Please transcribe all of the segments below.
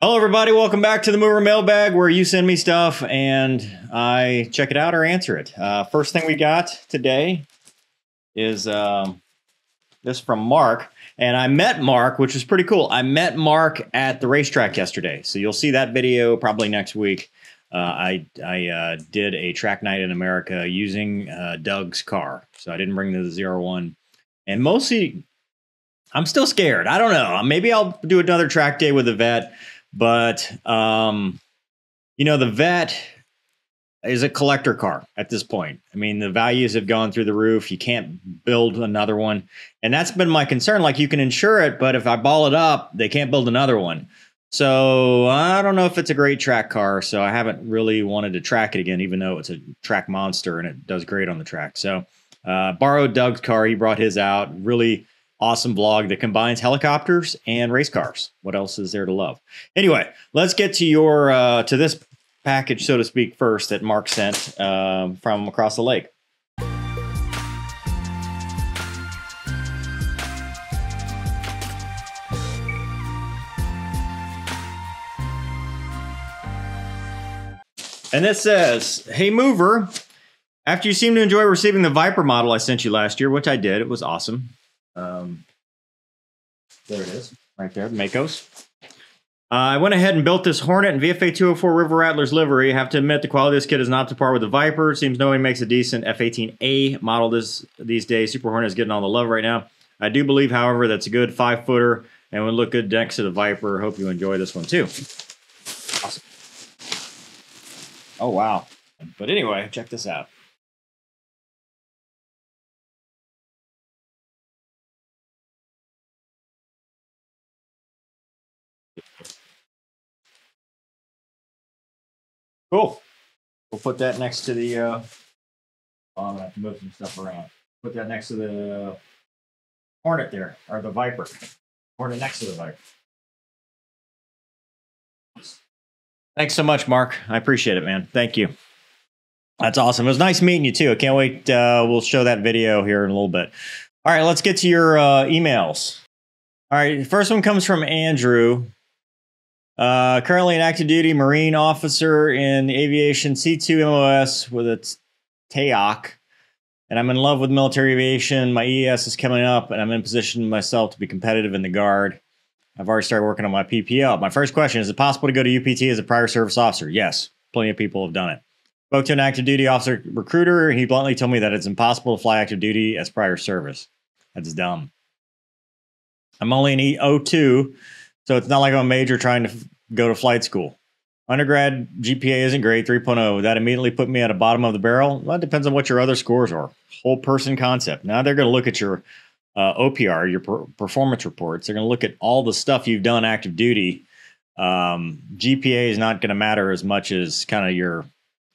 Hello, everybody. Welcome back to the Mover Mailbag, where you send me stuff and I check it out or answer it. First thing we got today is this from Mark. And I met Mark, which was pretty cool. I met Mark at the racetrack yesterday. So you'll see that video probably next week. I did a track night in America using Doug's car. So I didn't bring the 01. And mostly, I'm still scared. I don't know. Maybe I'll do another track day with the vet. But, you know, the vet is a collector car at this point. I mean, the values have gone through the roof. You can't build another one. And that's been my concern. Like, you can insure it, but if I ball it up, they can't build another one. So I don't know if it's a great track car. So I haven't really wanted to track it again, even though it's a track monster and it does great on the track. So borrowed Doug's car. He brought his out. Really awesome vlog that combines helicopters and race cars. What else is there to love? Anyway, let's get to your to this package, so to speak, first that Mark sent from across the lake. And this says, "Hey Mover, after you seem to enjoy receiving the Viper model I sent you last year," which I did, it was awesome. There it is, right there, Makos. I went ahead and built this Hornet and VFA 204 River Rattlers livery. I have to admit the quality of this kit is not to par with the Viper. It seems nobody makes a decent F-18A model these days. Super Hornet is getting all the love right now. I do believe, however, that's a good 5-footer and would look good next to the Viper. Hope you enjoy this one too. Awesome. Oh, wow. But anyway, check this out. Cool. We'll put that next to the, I'm going to have to move some stuff around. Put that next to the Hornet there, or the Viper. Hornet next to the Viper. Thanks so much, Mark. I appreciate it, man. Thank you. That's awesome. It was nice meeting you, too. I can't wait. We'll show that video here in a little bit. All right, let's get to your emails. All right, first one comes from Andrew. Currently an active duty Marine officer in aviation C2 MOS with a TAOC, and I'm in love with military aviation. My ES is coming up, and I'm in position myself to be competitive in the Guard. I've already started working on my PPL. My first question, is it possible to go to UPT as a prior service officer? Yes, plenty of people have done it. Spoke to an active duty officer recruiter, and he bluntly told me that it's impossible to fly active duty as prior service. That's dumb. I'm only an E02, so it's not like I'm a major trying to go to flight school. Undergrad GPA isn't great, 3.0. That immediately put me at the bottom of the barrel. Well, it depends on what your other scores are. Whole person concept. Now they're going to look at your OPR, your performance reports. They're going to look at all the stuff you've done active duty. GPA is not going to matter as much as kind of your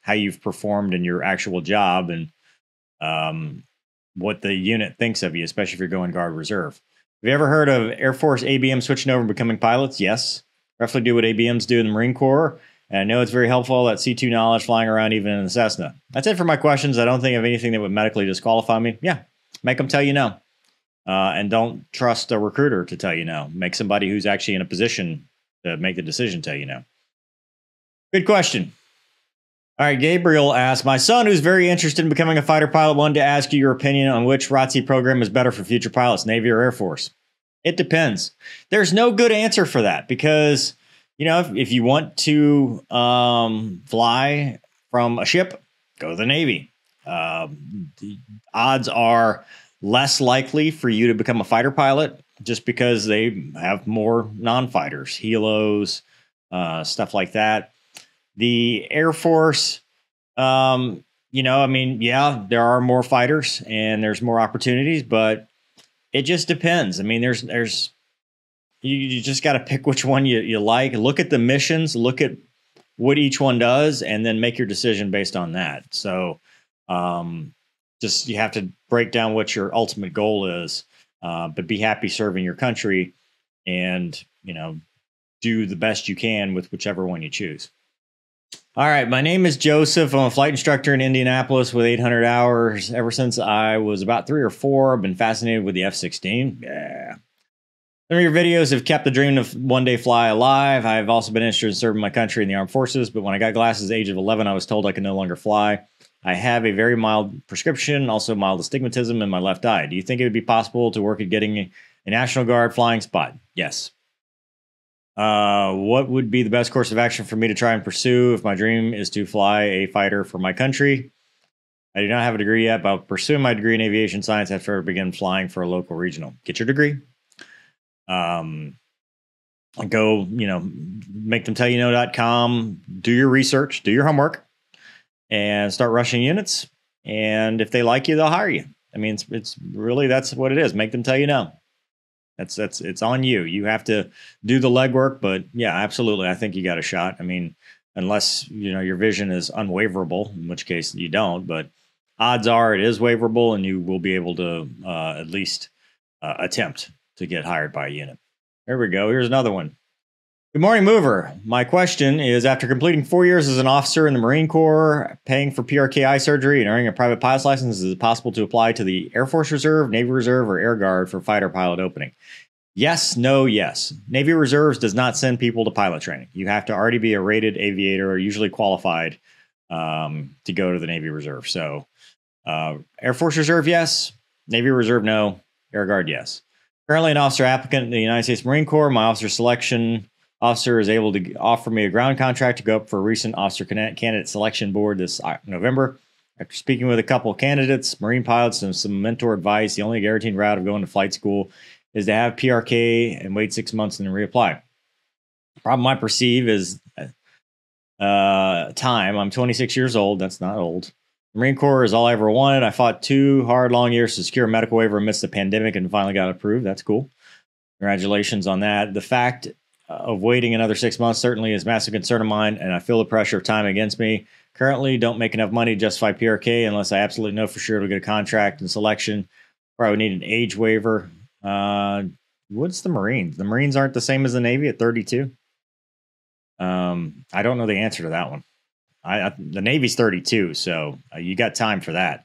how you've performed in your actual job and what the unit thinks of you, especially if you're going Guard Reserve. Have you ever heard of Air Force ABM switching over and becoming pilots? Yes. Roughly do what ABMs do in the Marine Corps. And I know it's very helpful, that C2 knowledge flying around even in the Cessna. That's it for my questions. I don't think of anything that would medically disqualify me. Yeah, make them tell you no. And don't trust a recruiter to tell you no. Make somebody who's actually in a position to make the decision tell you no. Good question. All right, Gabriel asks, my son, who's very interested in becoming a fighter pilot, wanted to ask you your opinion on which ROTC program is better for future pilots, Navy or Air Force. It depends. There's no good answer for that because, you know, if you want to fly from a ship, go to the Navy. The odds are less likely for you to become a fighter pilot just because they have more non-fighters, helos, stuff like that. The Air Force, you know, I mean, yeah, there are more fighters and there's more opportunities, but it just depends. I mean, you just got to pick which one you like. Look at the missions, look at what each one does, and then make your decision based on that. So just you have to break down what your ultimate goal is, but be happy serving your country and, you know, do the best you can with whichever one you choose. All right, my name is Joseph. I'm a flight instructor in Indianapolis with 800 hours. Ever since I was about 3 or 4, I've been fascinated with the F-16. Yeah. Some of your videos have kept the dream of one day fly alive. I've also been interested in serving my country in the armed forces, but when I got glasses at the age of 11, I was told I could no longer fly. I have a very mild prescription, also mild astigmatism in my left eye. Do you think it would be possible to work at getting a National Guard flying spot? Yes. What would be the best course of action for me to try and pursue if my dream is to fly a fighter for my country? I do not have a degree yet, but I'll pursue my degree in aviation science after I begin flying for a local regional. Get your degree. Go, makethemtellyouno.com, do your research, do your homework, and start rushing units. And if they like you, they'll hire you. I mean, it's really, that's what it is. Make them tell you no. It's on you. You have to do the legwork, but yeah, absolutely. I think you got a shot. I mean, unless, your vision is unwaverable, in which case you don't, but odds are it is waverable and you will be able to at least attempt to get hired by a unit. There we go. Here's another one. Good morning, Mover. My question is, after completing 4 years as an officer in the Marine Corps, paying for PRK eye surgery, and earning a private pilot's license, is it possible to apply to the Air Force Reserve, Navy Reserve, or Air Guard for fighter pilot opening? Yes, no, yes. Navy Reserves does not send people to pilot training. You have to already be a rated aviator or usually qualified to go to the Navy Reserve. So Air Force Reserve, yes. Navy Reserve, no. Air Guard, yes. Currently an officer applicant in the United States Marine Corps. My officer selection officer is able to offer me a ground contract to go up for a recent officer candidate selection board this November. After speaking with a couple of candidates, Marine pilots, and some mentor advice, the only guaranteed route of going to flight school is to have PRK and wait 6 months and then reapply. The problem I perceive is time. I'm 26 years old. That's not old. Marine Corps is all I ever wanted. I fought 2 hard, long years to secure a medical waiver amidst the pandemic and finally got approved. That's cool. Congratulations on that. The fact of waiting another 6 months certainly is a massive concern of mine, and I feel the pressure of time against me. Currently, don't make enough money to justify PRK unless I absolutely know for sure to get a contract and selection, or I would need an age waiver. What's the Marines? The Marines aren't the same as the Navy at 32. I don't know the answer to that one. The Navy's 32, so you got time for that.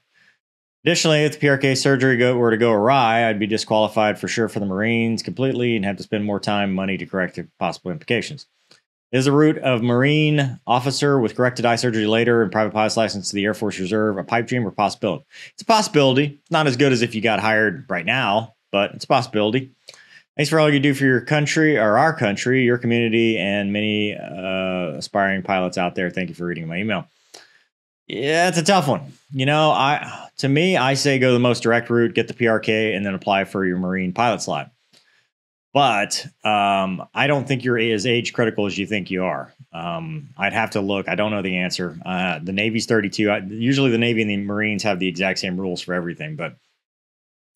Additionally, if the PRK surgery were to go awry, I'd be disqualified for sure for the Marines completely and have to spend more time and money to correct the possible implications. Is the route of Marine officer with corrected eye surgery later and private pilot's license to the Air Force Reserve a pipe dream or possibility? It's a possibility. Not as good as if you got hired right now, but it's a possibility. Thanks for all you do for your country, or our country, your community, and many aspiring pilots out there. Thank you for reading my email. Yeah, it's a tough one. To me, I say go the most direct route, get the PRK, and then apply for your Marine pilot slot. But I don't think you're as age critical as you think you are. I'd have to look. I don't know the answer. The Navy's 32. Usually the Navy and the Marines have the exact same rules for everything, but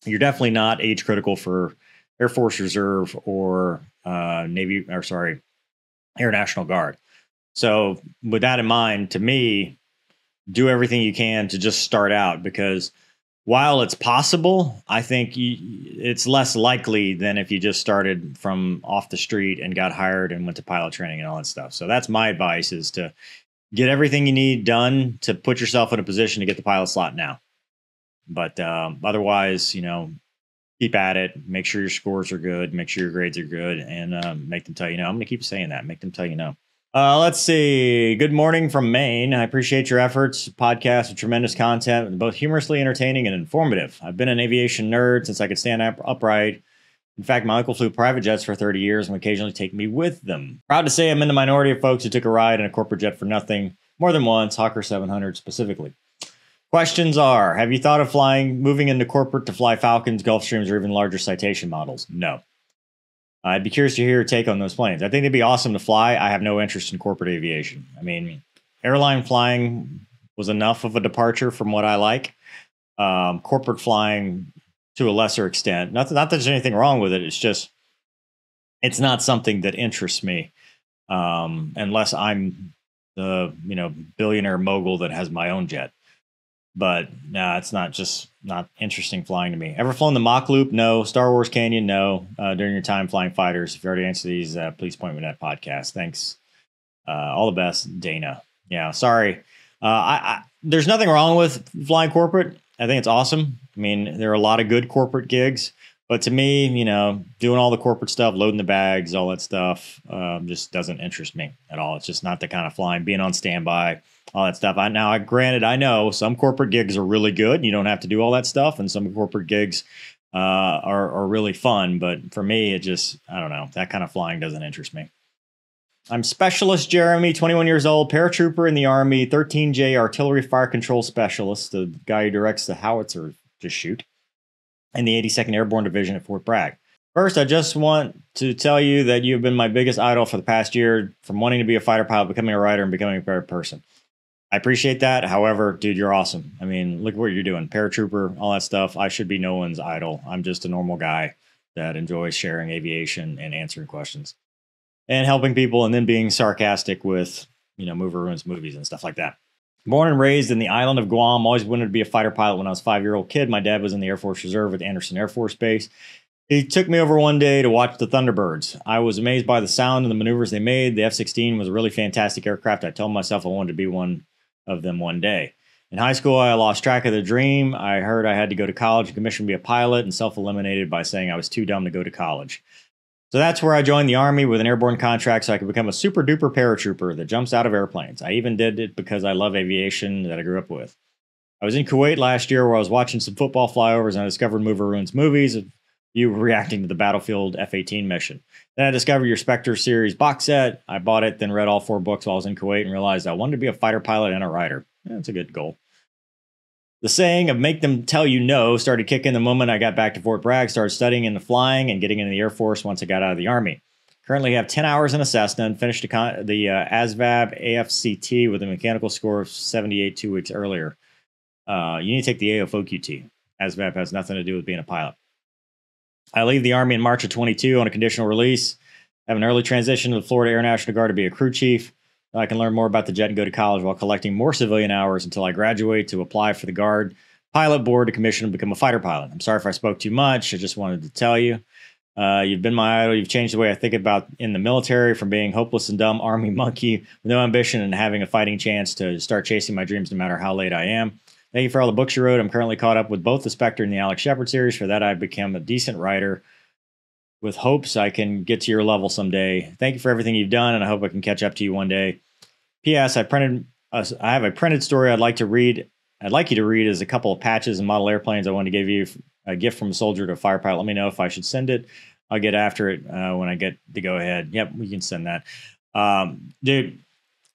you're definitely not age critical for Air Force Reserve or Air National Guard. So with that in mind, to me, do everything you can to just start out, because while it's possible, I think it's less likely than if you just started from off the street and got hired and went to pilot training and all that stuff. So that's my advice, is to get everything you need done to put yourself in a position to get the pilot slot now. But otherwise, keep at it. Make sure your scores are good. Make sure your grades are good, and make them tell you no. I'm going to keep saying that. Make them tell you no. Let's see. Good morning from Maine. I appreciate your efforts. Podcast with tremendous content, both humorously entertaining and informative. I've been an aviation nerd since I could stand upright. In fact, my uncle flew private jets for 30 years and would occasionally take me with them. Proud to say I'm in the minority of folks who took a ride in a corporate jet for nothing more than once, Hawker 700 specifically. Questions are, have you thought of moving into corporate to fly Falcons, Gulfstreams, or even larger Citation models? No. I'd be curious to hear your take on those planes. I think they'd be awesome to fly. I have no interest in corporate aviation. I mean, airline flying was enough of a departure from what I like. Corporate flying, to a lesser extent. Not that there's anything wrong with it. It's just, it's not something that interests me, unless I'm the billionaire mogul that has my own jet. But no, it's not interesting flying to me. Ever flown the Mach Loop? No. Star Wars Canyon? No. During your time flying fighters, if you already answered these, please point me to that podcast. Thanks. All the best, Dana. Yeah, sorry. There's nothing wrong with flying corporate. I think it's awesome. I mean, there are a lot of good corporate gigs. But to me, you know, doing all the corporate stuff, loading the bags, all that stuff, just doesn't interest me at all. It's just not the kind of flying, being on standby, all that stuff. Granted, I know some corporate gigs are really good. You don't have to do all that stuff. And some corporate gigs are really fun. But for me, it just, I don't know, that kind of flying doesn't interest me. I'm Specialist Jeremy, 21 years old, paratrooper in the Army, 13J Artillery Fire Control Specialist, the guy who directs the howitzer to shoot, in the 82nd Airborne Division at Fort Bragg. First, I just want to tell you that you've been my biggest idol for the past year, from wanting to be a fighter pilot, becoming a writer, and becoming a better person. I appreciate that. However, dude, you're awesome. I mean, look what you're doing. Paratrooper, all that stuff. I should be no one's idol. I'm just a normal guy that enjoys sharing aviation and answering questions and helping people, and then being sarcastic with, you know, Mover Ruins movies and stuff like that. Born and raised in the island of Guam, always wanted to be a fighter pilot when I was a 5-year-old kid. My dad was in the Air Force Reserve at Anderson Air Force Base. He took me over one day to watch the Thunderbirds. I was amazed by the sound and the maneuvers they made. The F-16 was a really fantastic aircraft. I told myself I wanted to be one of them one day. In high school, I lost track of the dream. I heard I had to go to college and commission to be a pilot, and self-eliminated by saying I was too dumb to go to college. So that's where I joined the Army with an airborne contract so I could become a super duper paratrooper that jumps out of airplanes. I even did it because I love aviation that I grew up with. I was in Kuwait last year where I was watching some football flyovers, and I discovered Mover Ruins movies of you reacting to the Battlefield F-18 mission. Then I discovered your Spectre series box set. I bought it, then read all 4 books while I was in Kuwait and realized I wanted to be a fighter pilot and a writer. That's a good goal. The saying of make them tell you no started kicking the moment I got back to Fort Bragg, started studying into flying and getting into the Air Force once I got out of the Army. Currently have 10 hours in a Cessna and finished the ASVAB AFCT with a mechanical score of 78 2 weeks earlier. You need to take the AFOQT. ASVAB has nothing to do with being a pilot. I leave the Army in March of 22 on a conditional release. Have an early transition to the Florida Air National Guard to be a crew chief. I can learn more about the jet and go to college while collecting more civilian hours until I graduate to apply for the Guard Pilot Board to commission and become a fighter pilot. I'm sorry if I spoke too much. I just wanted to tell you. You've been my idol. You've changed the way I think about in the military, from being hopeless and dumb Army monkey with no ambition and having a fighting chance to start chasing my dreams no matter how late I am. Thank you for all the books you wrote. I'm currently caught up with both the Spectre and the Alex Shepard series. For that, I've become a decent writer with hopes I can get to your level someday. Thank you for everything you've done, and I hope I can catch up to you one day. P.S. I have a printed story I'd like to read. I'd like you to read as a couple of patches and model airplanes I want to give you a gift from a soldier to a fire pilot. Let me know if I should send it. I'll get after it when I get the go ahead. Yep, we can send that. Dude,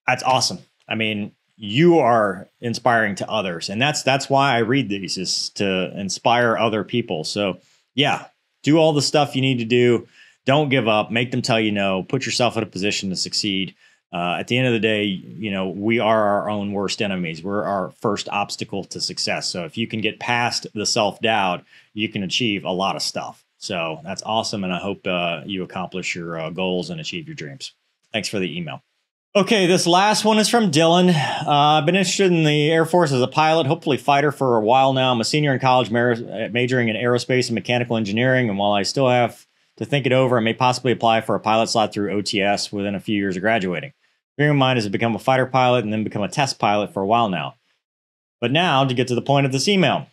that's awesome. I mean, you are inspiring to others, and that's why I read these, is to inspire other people. So yeah, do all the stuff you need to do. Don't give up. Make them tell you no. Put yourself in a position to succeed. At the end of the day, you know, we are our own worst enemies. We're our first obstacle to success. So if you can get past the self-doubt, you can achieve a lot of stuff. So that's awesome, and I hope you accomplish your goals and achieve your dreams. Thanks for the email. Okay, this last one is from Dylan. I've been interested in the Air Force as a pilot, hopefully fighter, for a while now. I'm a senior in college majoring in aerospace and mechanical engineering, and while I still have to think it over, I may possibly apply for a pilot slot through OTS within a few years of graduating. Dream of mine is to become a fighter pilot and then become a test pilot for a while now. But now, to get to the point of this email.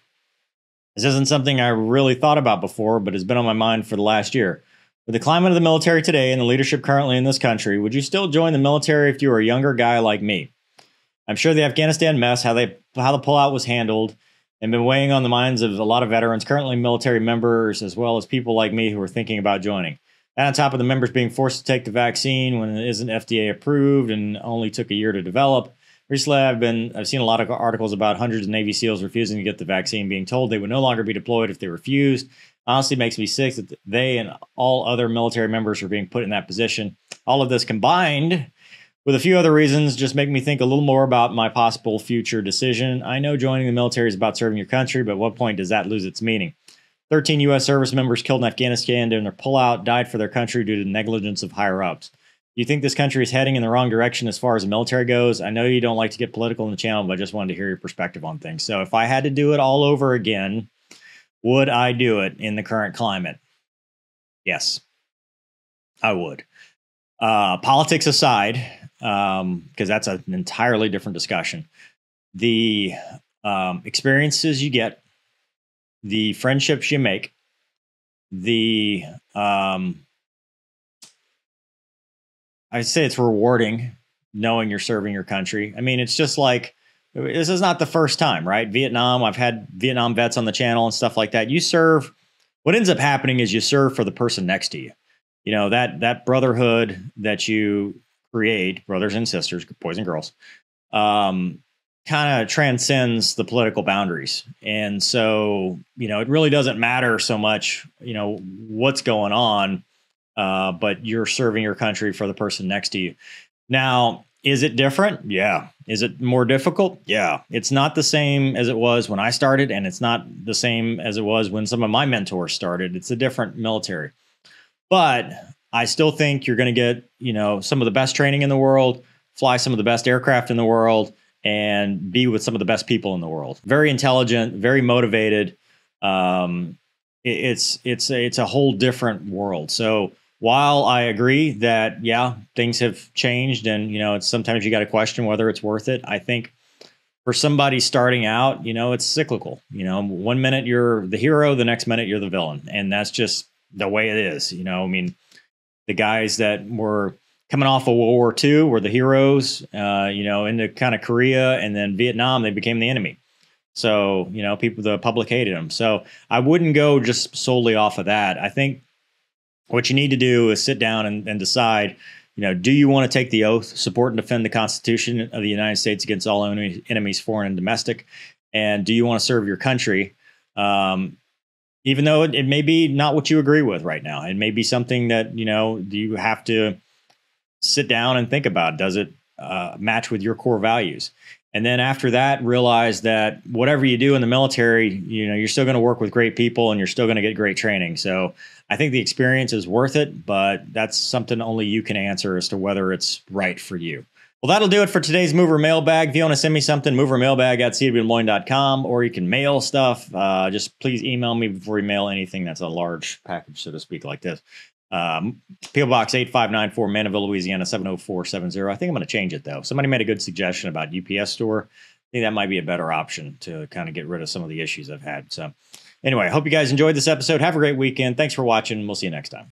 This isn't something I really thought about before, but has been on my mind for the last year. With the climate of the military today and the leadership currently in this country, would you still join the military if you were a younger guy like me? I'm sure the Afghanistan mess, how the pullout was handled, and been weighing on the minds of a lot of veterans, currently military members, as well as people like me who are thinking about joining. And on top of the members being forced to take the vaccine when it isn't FDA approved and only took a year to develop. Recently, I've seen a lot of articles about hundreds of Navy SEALs refusing to get the vaccine, being told they would no longer be deployed if they refused. Honestly, makes me sick that they and all other military members are being put in that position. All of this combined with a few other reasons just make me think a little more about my possible future decision. I know joining the military is about serving your country, but at what point does that lose its meaning? 13 U.S. service members killed in Afghanistan during their pullout died for their country due to the negligence of higher-ups. Do you think this country is heading in the wrong direction as far as the military goes? I know you don't like to get political in the channel, but I just wanted to hear your perspective on things. So if I had to do it all over again, would I do it in the current climate? Yes, I would. Politics aside, because that's an entirely different discussion. The experiences you get, the friendships you make, the I'd say it's rewarding knowing you're serving your country. I mean, it's just like, this is not the first time, right? Vietnam, I've had Vietnam vets on the channel and stuff like that. You serve, what ends up happening is you serve for the person next to you. You know, that brotherhood that you create, brothers and sisters, boys and girls, kind of transcends the political boundaries. And so, you know, it really doesn't matter so much, you know, what's going on, but you're serving your country for the person next to you. Now, is it different? Yeah. Is it more difficult? Yeah. It's not the same as it was when I started, and it's not the same as it was when some of my mentors started. It's a different military. But I still think you're going to get, you know, some of the best training in the world, fly some of the best aircraft in the world, and be with some of the best people in the world. Very intelligent, very motivated. It's a whole different world. So while I agree that, yeah, things have changed, and, you know, it's sometimes you got to question whether it's worth it. I think for somebody starting out, you know, it's cyclical. You know, one minute you're the hero, the next minute you're the villain. And that's just the way it is. You know, I mean, the guys that were coming off of World War II were the heroes, you know, into kind of Korea and then Vietnam, they became the enemy. So, you know, the public hated them. So I wouldn't go just solely off of that. I think what you need to do is sit down and decide, you know, do you want to take the oath, support and defend the Constitution of the United States against all enemies, foreign and domestic? And do you want to serve your country? Even though it may be not what you agree with right now. It may be something that, you know, you have to sit down and think about. Does it match with your core values? And then after that, realize that whatever you do in the military, you know, you're still going to work with great people and you're still going to get great training. So I think the experience is worth it, but that's something only you can answer as to whether it's right for you. Well, that'll do it for today's Mover Mailbag. If you want to send me something, movermailbag@cwmoyne.com, or you can mail stuff. Just please email me before you mail anything that's a large package, so to speak, like this. P.O. Box 8594, Mandeville, Louisiana, 70470. I think I'm going to change it, though. Somebody made a good suggestion about UPS store. I think that might be a better option to kind of get rid of some of the issues I've had. So anyway, I hope you guys enjoyed this episode. Have a great weekend. Thanks for watching. We'll see you next time.